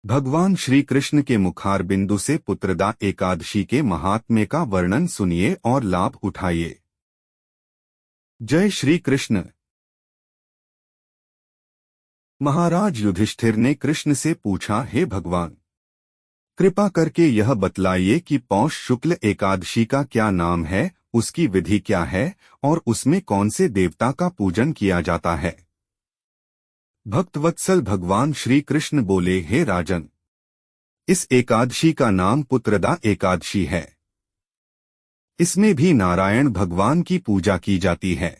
भगवान श्री कृष्ण के मुखार बिंदु से पुत्रदा एकादशी के महात्म्य का वर्णन सुनिए और लाभ उठाइए। जय श्री कृष्ण। महाराज युधिष्ठिर ने कृष्ण से पूछा, हे भगवान, कृपा करके यह बतलाइए कि पौष शुक्ल एकादशी का क्या नाम है, उसकी विधि क्या है और उसमें कौन से देवता का पूजन किया जाता है। भक्तवत्सल भगवान श्री कृष्ण बोले, हे राजन, इस एकादशी का नाम पुत्रदा एकादशी है। इसमें भी नारायण भगवान की पूजा की जाती है।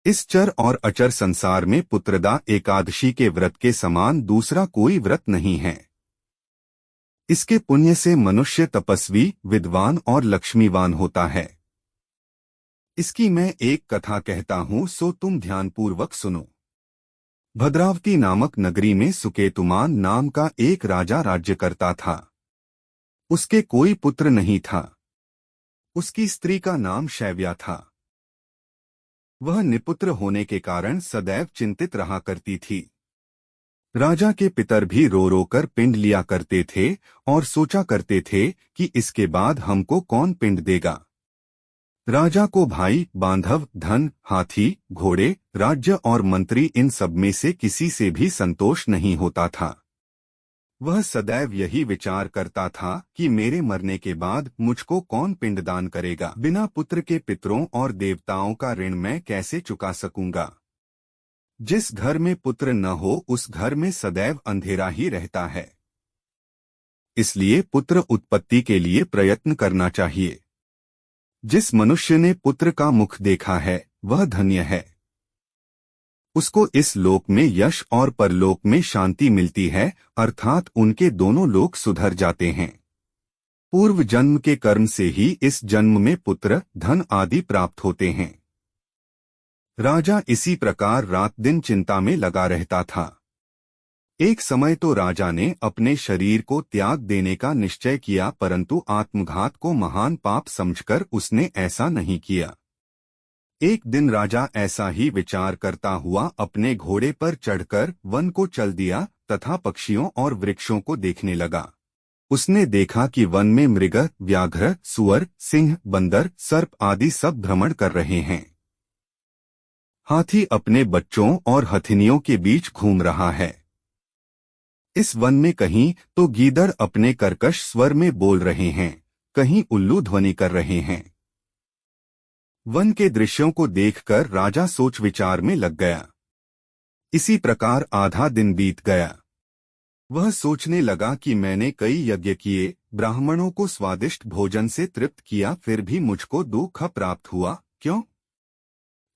इस चर और अचर संसार में पुत्रदा एकादशी के व्रत के समान दूसरा कोई व्रत नहीं है। इसके पुण्य से मनुष्य तपस्वी, विद्वान और लक्ष्मीवान होता है। इसकी मैं एक कथा कहता हूँ, सो तुम ध्यानपूर्वक सुनो। भद्रावती नामक नगरी में सुकेतुमान नाम का एक राजा राज्य करता था। उसके कोई पुत्र नहीं था। उसकी स्त्री का नाम शैव्या था। वह निपुत्र होने के कारण सदैव चिंतित रहा करती थी। राजा के पितर भी रो रो कर पिंड लिया करते थे और सोचा करते थे कि इसके बाद हमको कौन पिंड देगा। राजा को भाई, बांधव, धन, हाथी, घोड़े, राज्य और मंत्री, इन सब में से किसी से भी संतोष नहीं होता था। वह सदैव यही विचार करता था कि मेरे मरने के बाद मुझको कौन पिंडदान करेगा। बिना पुत्र के पितरों और देवताओं का ऋण मैं कैसे चुका सकूंगा। जिस घर में पुत्र न हो उस घर में सदैव अंधेरा ही रहता है। इसलिए पुत्र उत्पत्ति के लिए प्रयत्न करना चाहिए। जिस मनुष्य ने पुत्र का मुख देखा है वह धन्य है। उसको इस लोक में यश और परलोक में शांति मिलती है, अर्थात उनके दोनों लोक सुधर जाते हैं। पूर्व जन्म के कर्म से ही इस जन्म में पुत्र, धन आदि प्राप्त होते हैं। राजा इसी प्रकार रात दिन चिंता में लगा रहता था। एक समय तो राजा ने अपने शरीर को त्याग देने का निश्चय किया, परंतु आत्मघात को महान पाप समझकर उसने ऐसा नहीं किया। एक दिन राजा ऐसा ही विचार करता हुआ अपने घोड़े पर चढ़कर वन को चल दिया तथा पक्षियों और वृक्षों को देखने लगा। उसने देखा कि वन में मृग, व्याघ्र, सुअर, सिंह, बंदर, सर्प आदि सब भ्रमण कर रहे हैं। हाथी अपने बच्चों और हथिनियों के बीच घूम रहा है। इस वन में कहीं तो गीदड़ अपने कर्कश स्वर में बोल रहे हैं, कहीं उल्लू ध्वनि कर रहे हैं। वन के दृश्यों को देखकर राजा सोच विचार में लग गया। इसी प्रकार आधा दिन बीत गया। वह सोचने लगा कि मैंने कई यज्ञ किए, ब्राह्मणों को स्वादिष्ट भोजन से तृप्त किया, फिर भी मुझको दुख प्राप्त हुआ, क्यों?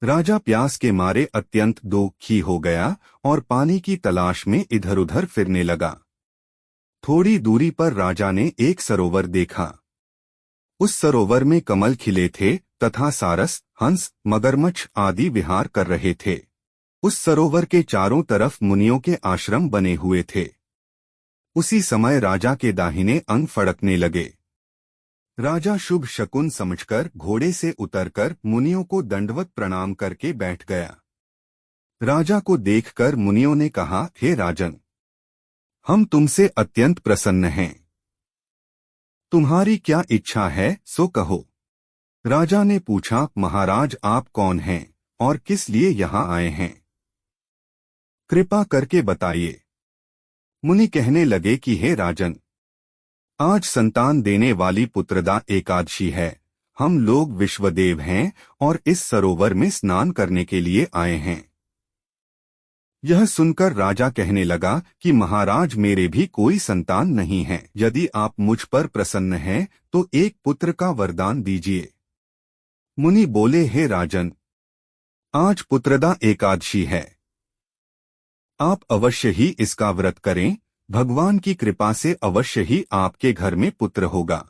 राजा प्यास के मारे अत्यंत दुखी हो गया और पानी की तलाश में इधर उधर फिरने लगा। थोड़ी दूरी पर राजा ने एक सरोवर देखा। उस सरोवर में कमल खिले थे तथा सारस, हंस, मगरमच्छ आदि विहार कर रहे थे। उस सरोवर के चारों तरफ मुनियों के आश्रम बने हुए थे। उसी समय राजा के दाहिने अंग फड़कने लगे। राजा शुभ शकुन समझकर घोड़े से उतरकर मुनियों को दंडवत प्रणाम करके बैठ गया। राजा को देखकर मुनियों ने कहा, हे राजन, हम तुमसे अत्यंत प्रसन्न हैं। तुम्हारी क्या इच्छा है सो कहो। राजा ने पूछा, महाराज आप कौन हैं और किस लिए यहाँ आए हैं? कृपा करके बताइए। मुनि कहने लगे कि हे राजन, आज संतान देने वाली पुत्रदा एकादशी है। हम लोग विश्वदेव हैं और इस सरोवर में स्नान करने के लिए आए हैं। यह सुनकर राजा कहने लगा कि महाराज मेरे भी कोई संतान नहीं है। यदि आप मुझ पर प्रसन्न हैं तो एक पुत्र का वरदान दीजिए। मुनि बोले, हे राजन, आज पुत्रदा एकादशी है। आप अवश्य ही इसका व्रत करें। भगवान की कृपा से अवश्य ही आपके घर में पुत्र होगा।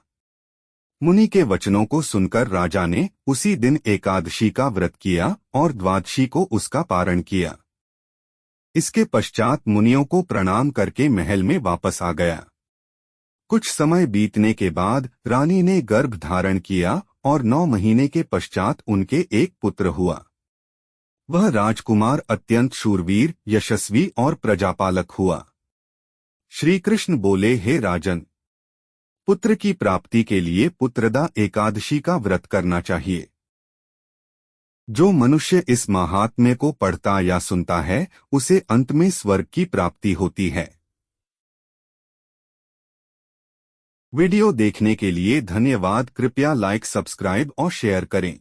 मुनि के वचनों को सुनकर राजा ने उसी दिन एकादशी का व्रत किया और द्वादशी को उसका पारण किया। इसके पश्चात मुनियों को प्रणाम करके महल में वापस आ गया। कुछ समय बीतने के बाद रानी ने गर्भ धारण किया और 9 महीने के पश्चात उनके एक पुत्र हुआ। वह राजकुमार अत्यंत शूरवीर, यशस्वी और प्रजापालक हुआ। श्री कृष्ण बोले, हे राजन, पुत्र की प्राप्ति के लिए पुत्रदा एकादशी का व्रत करना चाहिए। जो मनुष्य इस महात्म्य को पढ़ता या सुनता है उसे अंत में स्वर्ग की प्राप्ति होती है। वीडियो देखने के लिए धन्यवाद। कृपया लाइक, सब्सक्राइब और शेयर करें।